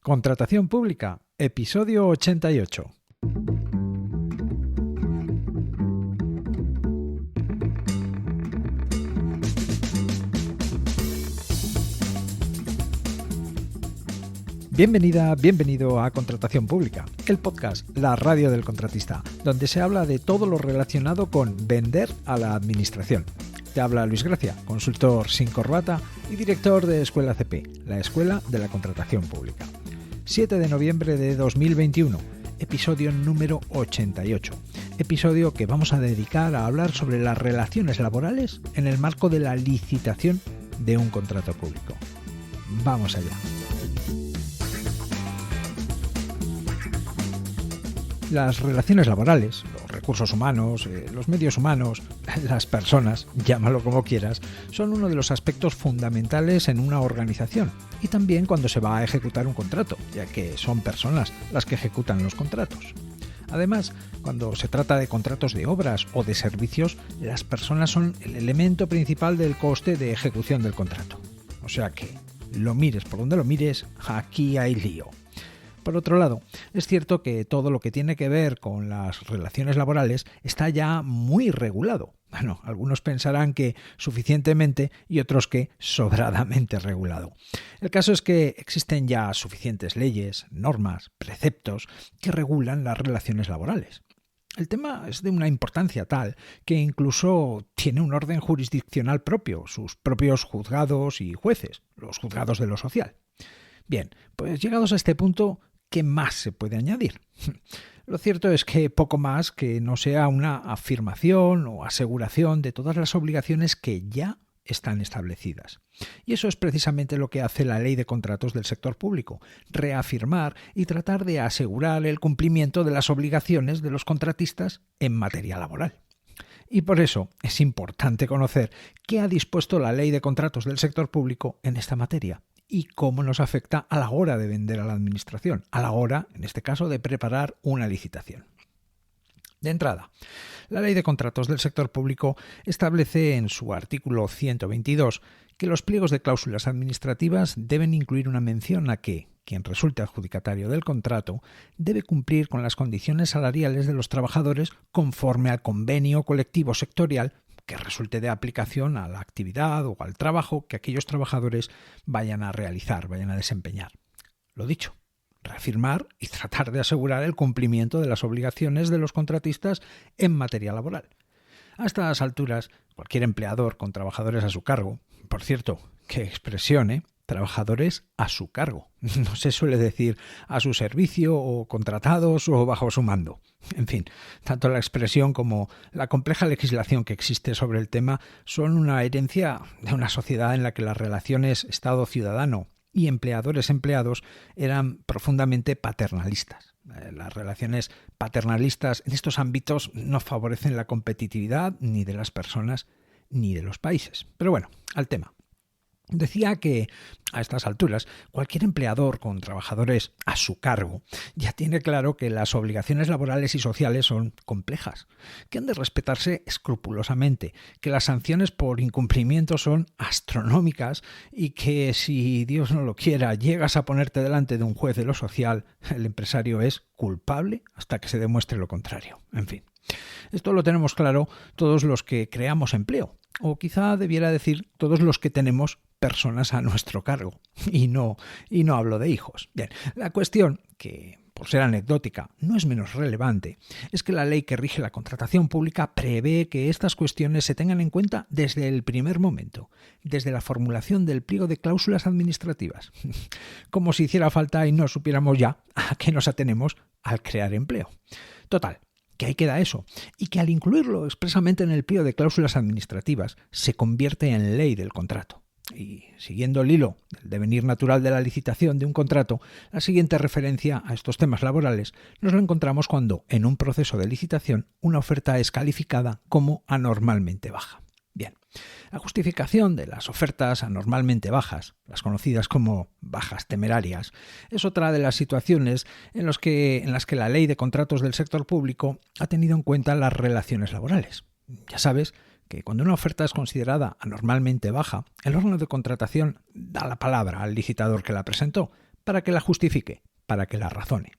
Contratación pública, episodio 88. Bienvenida, bienvenido a Contratación Pública, el podcast, la radio del contratista, donde se habla de todo lo relacionado con vender a la administración. Te habla Luis Gracia, consultor sin corbata y director de Escuela CP, la Escuela de la Contratación Pública. 7 de noviembre de 2021, episodio número 88. Episodio que vamos a dedicar a hablar sobre las relaciones laborales en el marco de la licitación de un contrato público. Vamos allá. Las relaciones laborales, los recursos humanos, los medios humanos, las personas, llámalo como quieras, son uno de los aspectos fundamentales en una organización y también cuando se va a ejecutar un contrato, ya que son personas las que ejecutan los contratos. Además, cuando se trata de contratos de obras o de servicios, las personas son el elemento principal del coste de ejecución del contrato. O sea que, lo mires por donde lo mires, aquí hay lío. Por otro lado, es cierto que todo lo que tiene que ver con las relaciones laborales está ya muy regulado. Bueno, algunos pensarán que suficientemente y otros que sobradamente regulado. El caso es que existen ya suficientes leyes, normas, preceptos que regulan las relaciones laborales. El tema es de una importancia tal que incluso tiene un orden jurisdiccional propio, sus propios juzgados y jueces, los juzgados de lo social. Bien, pues llegados a este punto, ¿qué más se puede añadir? Lo cierto es que poco más que no sea una afirmación o aseguración de todas las obligaciones que ya están establecidas. Y eso es precisamente lo que hace la Ley de Contratos del Sector Público, reafirmar y tratar de asegurar el cumplimiento de las obligaciones de los contratistas en materia laboral. Y por eso es importante conocer qué ha dispuesto la Ley de Contratos del Sector Público en esta materia y cómo nos afecta a la hora de vender a la administración, a la hora, en este caso, de preparar una licitación. De entrada, la Ley de Contratos del Sector Público establece en su artículo 122 que los pliegos de cláusulas administrativas deben incluir una mención a que quien resulte adjudicatario del contrato debe cumplir con las condiciones salariales de los trabajadores conforme al convenio colectivo sectorial que resulte de aplicación a la actividad o al trabajo que aquellos trabajadores vayan a realizar, vayan a desempeñar. Lo dicho, reafirmar y tratar de asegurar el cumplimiento de las obligaciones de los contratistas en materia laboral. A estas alturas, cualquier empleador con trabajadores a su cargo, por cierto, qué expresión, trabajadores a su cargo. No se suele decir a su servicio o contratados o bajo su mando. En fin, tanto la expresión como la compleja legislación que existe sobre el tema son una herencia de una sociedad en la que las relaciones Estado-ciudadano y empleadores-empleados eran profundamente paternalistas. Las relaciones paternalistas en estos ámbitos no favorecen la competitividad ni de las personas ni de los países. Pero bueno, al tema. Decía que, a estas alturas, cualquier empleador con trabajadores a su cargo ya tiene claro que las obligaciones laborales y sociales son complejas, que han de respetarse escrupulosamente, que las sanciones por incumplimiento son astronómicas y que, si Dios no lo quiera, llegas a ponerte delante de un juez de lo social, el empresario es culpable hasta que se demuestre lo contrario. En fin, esto lo tenemos claro todos los que creamos empleo, o quizá debiera decir todos los que tenemos personas a nuestro cargo. Y no hablo de hijos. Bien, la cuestión, que por ser anecdótica no es menos relevante, es que la ley que rige la contratación pública prevé que estas cuestiones se tengan en cuenta desde el primer momento, desde la formulación del pliego de cláusulas administrativas. Como si hiciera falta y no supiéramos ya a qué nos atenemos al crear empleo. Total, que ahí queda eso, y que al incluirlo expresamente en el pliego de cláusulas administrativas se convierte en ley del contrato. Y siguiendo el hilo del devenir natural de la licitación de un contrato, la siguiente referencia a estos temas laborales nos lo encontramos cuando, en un proceso de licitación, una oferta es calificada como anormalmente baja. Bien, la justificación de las ofertas anormalmente bajas, las conocidas como bajas temerarias, es otra de las situaciones en las que la Ley de Contratos del Sector Público ha tenido en cuenta las relaciones laborales. Ya sabes que cuando una oferta es considerada anormalmente baja, el órgano de contratación da la palabra al licitador que la presentó para que la justifique, para que la razone,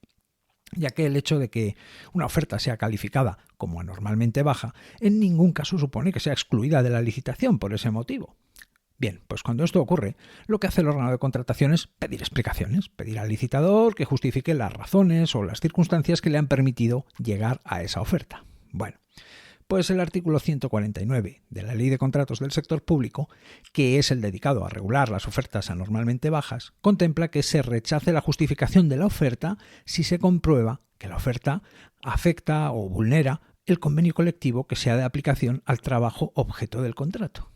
ya que el hecho de que una oferta sea calificada como anormalmente baja en ningún caso supone que sea excluida de la licitación por ese motivo. Bien, pues cuando esto ocurre, lo que hace el órgano de contratación es pedir explicaciones, pedir al licitador que justifique las razones o las circunstancias que le han permitido llegar a esa oferta. Bueno, pues el artículo 149 de la Ley de Contratos del Sector Público, que es el dedicado a regular las ofertas anormalmente bajas, contempla que se rechace la justificación de la oferta si se comprueba que la oferta afecta o vulnera el convenio colectivo que sea de aplicación al trabajo objeto del contrato.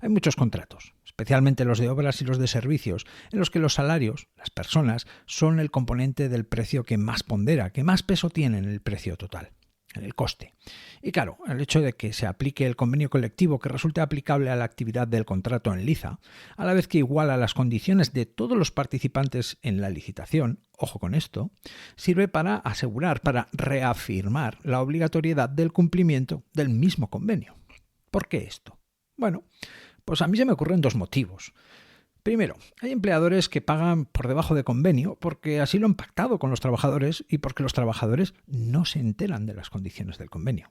Hay muchos contratos, especialmente los de obras y los de servicios, en los que los salarios, las personas, son el componente del precio que más pondera, que más peso tiene en el precio total, en el coste. Y claro, el hecho de que se aplique el convenio colectivo que resulte aplicable a la actividad del contrato en liza, a la vez que iguala las condiciones de todos los participantes en la licitación, ojo con esto, sirve para asegurar, para reafirmar la obligatoriedad del cumplimiento del mismo convenio. ¿Por qué esto? Bueno, pues a mí se me ocurren dos motivos. Primero, hay empleadores que pagan por debajo de convenio porque así lo han pactado con los trabajadores y porque los trabajadores no se enteran de las condiciones del convenio.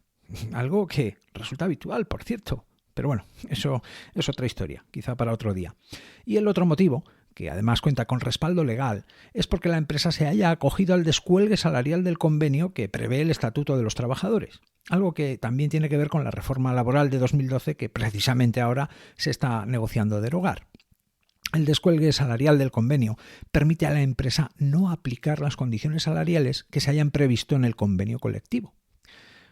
Algo que resulta habitual, por cierto. Pero bueno, eso es otra historia, quizá para otro día. Y el otro motivo, que además cuenta con respaldo legal, es porque la empresa se haya acogido al descuelgue salarial del convenio que prevé el Estatuto de los Trabajadores. Algo que también tiene que ver con la reforma laboral de 2012 que precisamente ahora se está negociando derogar. El descuelgue salarial del convenio permite a la empresa no aplicar las condiciones salariales que se hayan previsto en el convenio colectivo.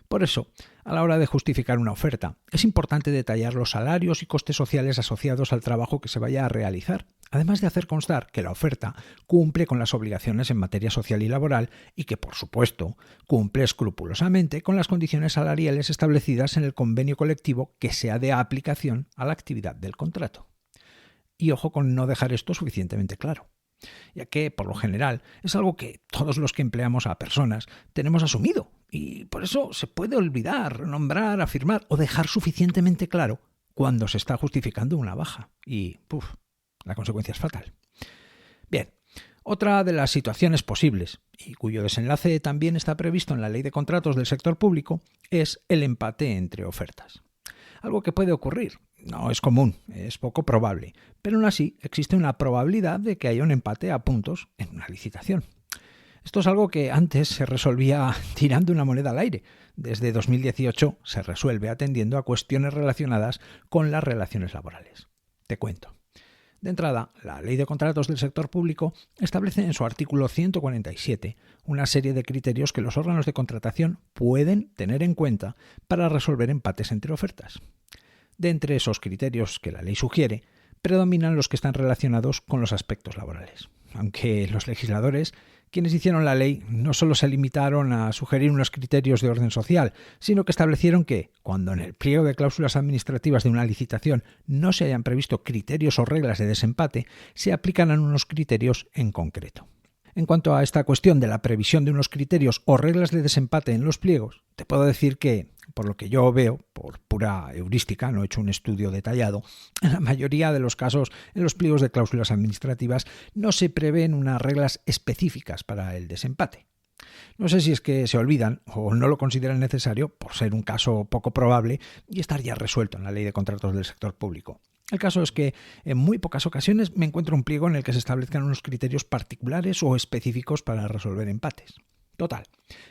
Por eso, a la hora de justificar una oferta, es importante detallar los salarios y costes sociales asociados al trabajo que se vaya a realizar, además de hacer constar que la oferta cumple con las obligaciones en materia social y laboral y que, por supuesto, cumple escrupulosamente con las condiciones salariales establecidas en el convenio colectivo que sea de aplicación a la actividad del contrato. Y ojo con no dejar esto suficientemente claro, ya que, por lo general, es algo que todos los que empleamos a personas tenemos asumido y por eso se puede olvidar, nombrar, afirmar o dejar suficientemente claro cuando se está justificando una baja y, la consecuencia es fatal. Bien, otra de las situaciones posibles, y cuyo desenlace también está previsto en la Ley de Contratos del Sector Público, es el empate entre ofertas. Algo que puede ocurrir. No es común, es poco probable, pero aún así existe una probabilidad de que haya un empate a puntos en una licitación. Esto es algo que antes se resolvía tirando una moneda al aire. Desde 2018 se resuelve atendiendo a cuestiones relacionadas con las relaciones laborales. Te cuento. De entrada, la Ley de Contratos del Sector Público establece en su artículo 147 una serie de criterios que los órganos de contratación pueden tener en cuenta para resolver empates entre ofertas. De entre esos criterios que la ley sugiere, predominan los que están relacionados con los aspectos laborales. Aunque los legisladores, quienes hicieron la ley, no solo se limitaron a sugerir unos criterios de orden social, sino que establecieron que, cuando en el pliego de cláusulas administrativas de una licitación no se hayan previsto criterios o reglas de desempate, se aplicarán unos criterios en concreto. En cuanto a esta cuestión de la previsión de unos criterios o reglas de desempate en los pliegos, te puedo decir que, por lo que yo veo, por pura heurística, no he hecho un estudio detallado, en la mayoría de los casos en los pliegos de cláusulas administrativas no se prevén unas reglas específicas para el desempate. No sé si es que se olvidan o no lo consideran necesario por ser un caso poco probable y estar ya resuelto en la Ley de Contratos del Sector Público. El caso es que en muy pocas ocasiones me encuentro un pliego en el que se establezcan unos criterios particulares o específicos para resolver empates. Total,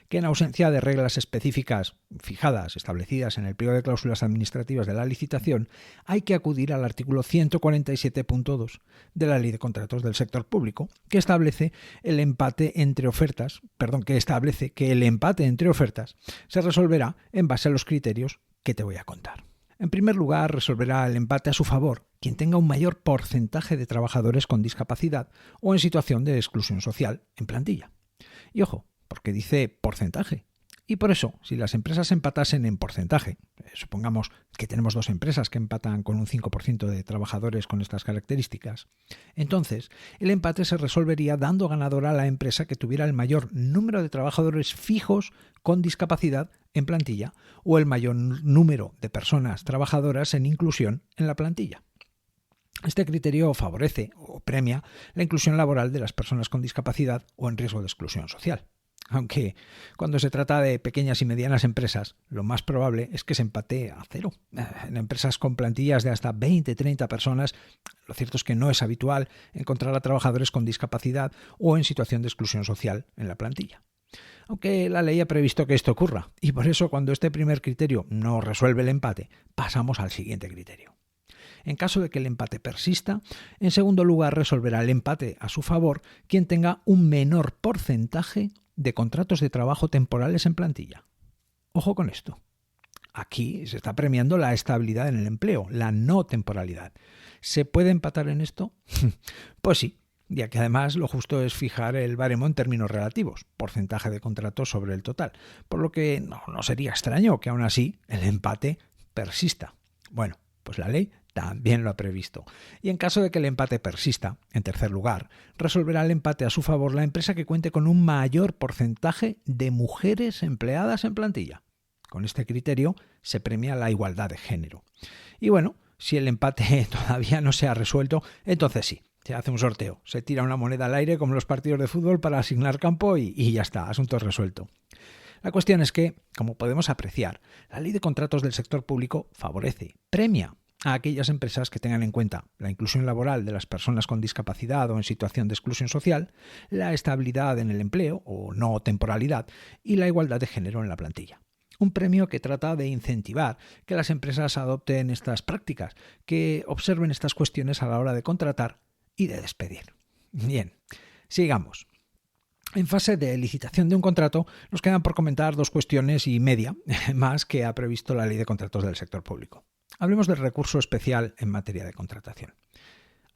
que en ausencia de reglas específicas fijadas, establecidas en el pliego de cláusulas administrativas de la licitación, hay que acudir al artículo 147.2 de la Ley de Contratos del Sector Público, que establece que el empate entre ofertas se resolverá en base a los criterios que te voy a contar. En primer lugar, resolverá el empate a su favor quien tenga un mayor porcentaje de trabajadores con discapacidad o en situación de exclusión social en plantilla. Y ojo, porque dice porcentaje. Y por eso, si las empresas empatasen en porcentaje, supongamos que tenemos dos empresas que empatan con un 5% de trabajadores con estas características, entonces el empate se resolvería dando ganadora a la empresa que tuviera el mayor número de trabajadores fijos con discapacidad en plantilla o el mayor número de personas trabajadoras en inclusión en la plantilla. Este criterio favorece o premia la inclusión laboral de las personas con discapacidad o en riesgo de exclusión social. Aunque cuando se trata de pequeñas y medianas empresas, lo más probable es que se empate a cero. En empresas con plantillas de hasta 20-30 personas, lo cierto es que no es habitual encontrar a trabajadores con discapacidad o en situación de exclusión social en la plantilla. Aunque la ley ha previsto que esto ocurra, y por eso cuando este primer criterio no resuelve el empate, pasamos al siguiente criterio. En caso de que el empate persista, en segundo lugar resolverá el empate a su favor quien tenga un menor porcentaje de contratos de trabajo temporales en plantilla. Ojo con esto. Aquí se está premiando la estabilidad en el empleo, la no temporalidad. ¿Se puede empatar en esto? Pues sí, ya que además lo justo es fijar el baremo en términos relativos, porcentaje de contratos sobre el total, por lo que no sería extraño que aún así el empate persista. Bueno, pues la ley también lo ha previsto. Y en caso de que el empate persista, en tercer lugar, resolverá el empate a su favor la empresa que cuente con un mayor porcentaje de mujeres empleadas en plantilla. Con este criterio se premia la igualdad de género. Y bueno, si el empate todavía no se ha resuelto, entonces sí, se hace un sorteo, se tira una moneda al aire como los partidos de fútbol para asignar campo y ya está, asunto resuelto. La cuestión es que, como podemos apreciar, la ley de contratos del sector público favorece, premia a aquellas empresas que tengan en cuenta la inclusión laboral de las personas con discapacidad o en situación de exclusión social, la estabilidad en el empleo o no temporalidad y la igualdad de género en la plantilla. Un premio que trata de incentivar que las empresas adopten estas prácticas, que observen estas cuestiones a la hora de contratar y de despedir. Bien, sigamos. En fase de licitación de un contrato nos quedan por comentar 2 cuestiones y media más que ha previsto la ley de contratos del sector público. Hablemos del recurso especial en materia de contratación.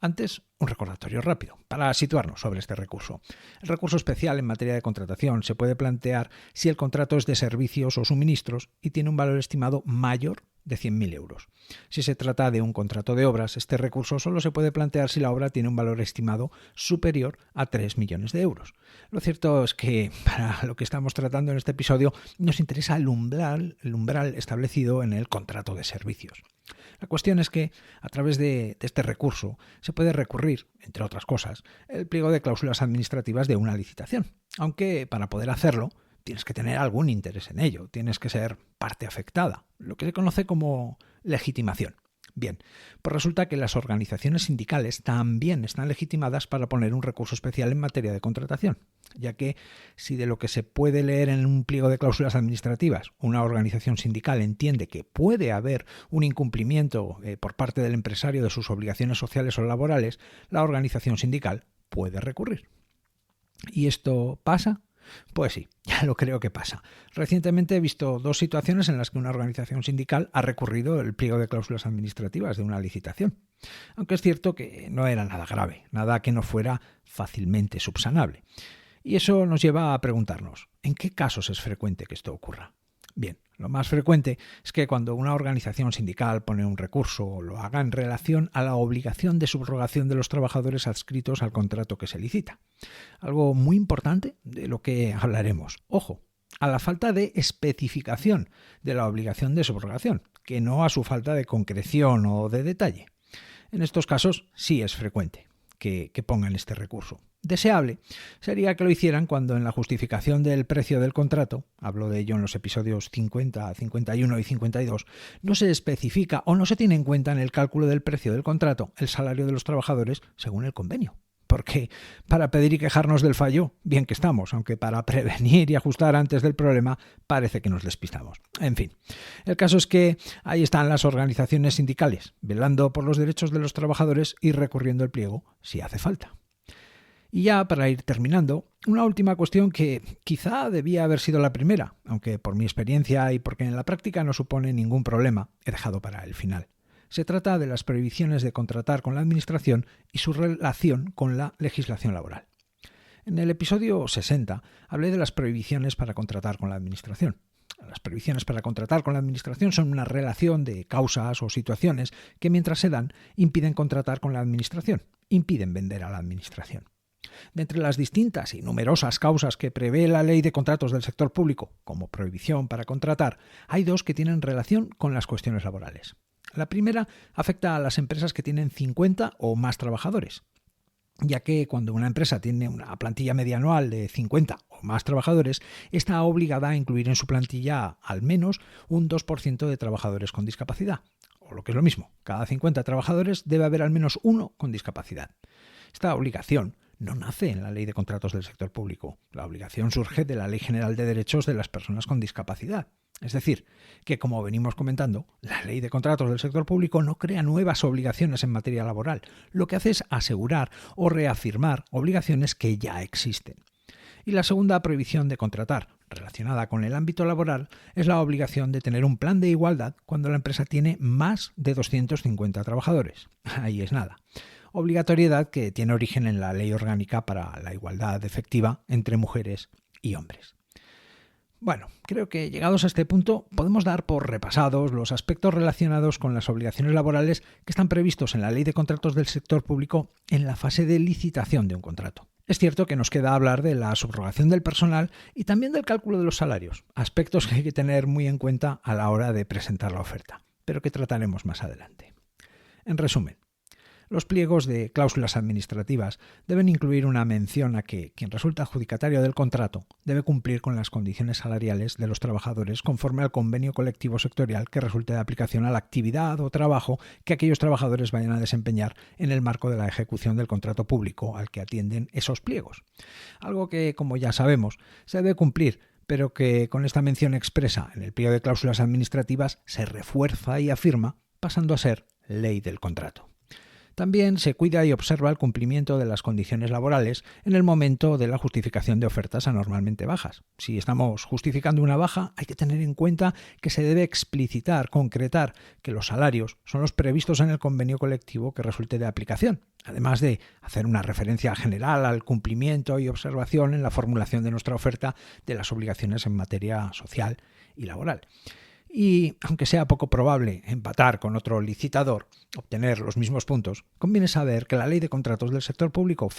Antes, un recordatorio rápido para situarnos sobre este recurso. El recurso especial en materia de contratación se puede plantear si el contrato es de servicios o suministros y tiene un valor estimado mayor de 100.000 euros. Si se trata de un contrato de obras, este recurso solo se puede plantear si la obra tiene un valor estimado superior a 3 millones de euros. Lo cierto es que, para lo que estamos tratando en este episodio, nos interesa el umbral establecido en el contrato de servicios. La cuestión es que, a través de este recurso, se puede recurrir, entre otras cosas, el pliego de cláusulas administrativas de una licitación, aunque para poder hacerlo, tienes que tener algún interés en ello, tienes que ser parte afectada, lo que se conoce como legitimación. Bien, pues resulta que las organizaciones sindicales también están legitimadas para poner un recurso especial en materia de contratación, ya que si de lo que se puede leer en un pliego de cláusulas administrativas una organización sindical entiende que puede haber un incumplimiento por parte del empresario de sus obligaciones sociales o laborales, la organización sindical puede recurrir. ¿Y esto pasa? Pues sí, ya lo creo que pasa. Recientemente he visto 2 situaciones en las que una organización sindical ha recurrido el pliego de cláusulas administrativas de una licitación. Aunque es cierto que no era nada grave, nada que no fuera fácilmente subsanable. Y eso nos lleva a preguntarnos, ¿en qué casos es frecuente que esto ocurra? Bien, lo más frecuente es que cuando una organización sindical pone un recurso lo haga en relación a la obligación de subrogación de los trabajadores adscritos al contrato que se licita. Algo muy importante de lo que hablaremos. Ojo, a la falta de especificación de la obligación de subrogación, que no a su falta de concreción o de detalle. En estos casos sí es frecuente que pongan este recurso. Deseable sería que lo hicieran cuando en la justificación del precio del contrato, hablo de ello en los episodios 50, 51 y 52, no se especifica o no se tiene en cuenta en el cálculo del precio del contrato el salario de los trabajadores según el convenio. Porque para pedir y quejarnos del fallo, bien que estamos, aunque para prevenir y ajustar antes del problema parece que nos despistamos. En fin, el caso es que ahí están las organizaciones sindicales, velando por los derechos de los trabajadores y recurriendo el pliego si hace falta. Y ya para ir terminando, una última cuestión que quizá debía haber sido la primera, aunque por mi experiencia y porque en la práctica no supone ningún problema, he dejado para el final. Se trata de las prohibiciones de contratar con la Administración y su relación con la legislación laboral. En el episodio 60 hablé de las prohibiciones para contratar con la Administración. Las prohibiciones para contratar con la Administración son una relación de causas o situaciones que mientras se dan impiden contratar con la Administración, impiden vender a la Administración. De entre las distintas y numerosas causas que prevé la Ley de Contratos del Sector Público como prohibición para contratar, hay 2 que tienen relación con las cuestiones laborales. La primera afecta a las empresas que tienen 50 o más trabajadores, ya que cuando una empresa tiene una plantilla media anual de 50 o más trabajadores, está obligada a incluir en su plantilla al menos un 2% de trabajadores con discapacidad. O lo que es lo mismo, cada 50 trabajadores debe haber al menos uno con discapacidad. Esta obligación no nace en la Ley de Contratos del Sector Público. La obligación surge de la Ley General de Derechos de las Personas con Discapacidad. Es decir, que como venimos comentando, la Ley de Contratos del Sector Público no crea nuevas obligaciones en materia laboral. Lo que hace es asegurar o reafirmar obligaciones que ya existen. Y la segunda prohibición de contratar, relacionada con el ámbito laboral, es la obligación de tener un plan de igualdad cuando la empresa tiene más de 250 trabajadores. Ahí es nada. Obligatoriedad que tiene origen en la Ley Orgánica para la Igualdad Efectiva entre Mujeres y Hombres. Bueno, creo que llegados a este punto podemos dar por repasados los aspectos relacionados con las obligaciones laborales que están previstos en la Ley de Contratos del Sector Público en la fase de licitación de un contrato. Es cierto que nos queda hablar de la subrogación del personal y también del cálculo de los salarios, aspectos que hay que tener muy en cuenta a la hora de presentar la oferta, pero que trataremos más adelante. En resumen, los pliegos de cláusulas administrativas deben incluir una mención a que quien resulta adjudicatario del contrato debe cumplir con las condiciones salariales de los trabajadores conforme al convenio colectivo sectorial que resulte de aplicación a la actividad o trabajo que aquellos trabajadores vayan a desempeñar en el marco de la ejecución del contrato público al que atienden esos pliegos. Algo que, como ya sabemos, se debe cumplir, pero que con esta mención expresa en el pliego de cláusulas administrativas se refuerza y afirma, pasando a ser ley del contrato. También se cuida y observa el cumplimiento de las condiciones laborales en el momento de la justificación de ofertas anormalmente bajas. Si estamos justificando una baja, hay que tener en cuenta que se debe explicitar, concretar que los salarios son los previstos en el convenio colectivo que resulte de aplicación, además de hacer una referencia general al cumplimiento y observación en la formulación de nuestra oferta de las obligaciones en materia social y laboral. Y, aunque sea poco probable empatar con otro licitador, obtener los mismos puntos, conviene saber que la Ley de Contratos del Sector Público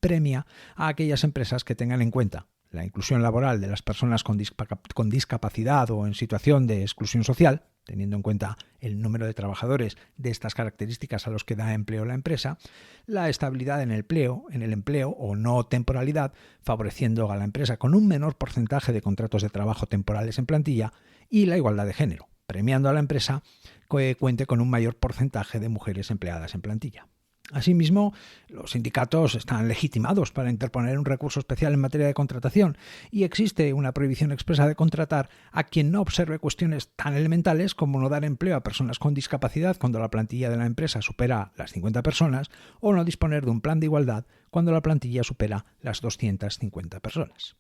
premia a aquellas empresas que tengan en cuenta la inclusión laboral de las personas con discapacidad o en situación de exclusión social, teniendo en cuenta el número de trabajadores de estas características a los que da empleo la empresa, la estabilidad en el empleo o no temporalidad, favoreciendo a la empresa con un menor porcentaje de contratos de trabajo temporales en plantilla, y la igualdad de género, premiando a la empresa que cuente con un mayor porcentaje de mujeres empleadas en plantilla. Asimismo, los sindicatos están legitimados para interponer un recurso especial en materia de contratación y existe una prohibición expresa de contratar a quien no observe cuestiones tan elementales como no dar empleo a personas con discapacidad cuando la plantilla de la empresa supera las 50 personas o no disponer de un plan de igualdad cuando la plantilla supera las 250 personas.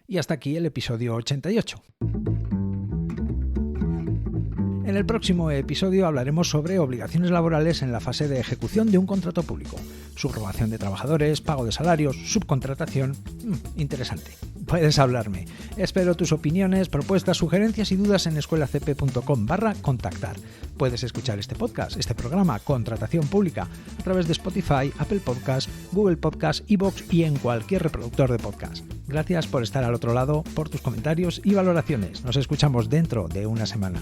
Y hasta aquí el episodio 88. En el próximo episodio hablaremos sobre obligaciones laborales en la fase de ejecución de un contrato público, subrogación de trabajadores, pago de salarios, subcontratación. Interesante. Puedes hablarme. Espero tus opiniones, propuestas, sugerencias y dudas en escuelacp.com/contactar. Puedes escuchar este programa Contratación Pública a través de Spotify, Apple Podcast, Google Podcast, iVoox y en cualquier reproductor de podcast. Gracias por estar al otro lado, por tus comentarios y valoraciones. Nos escuchamos dentro de una semana.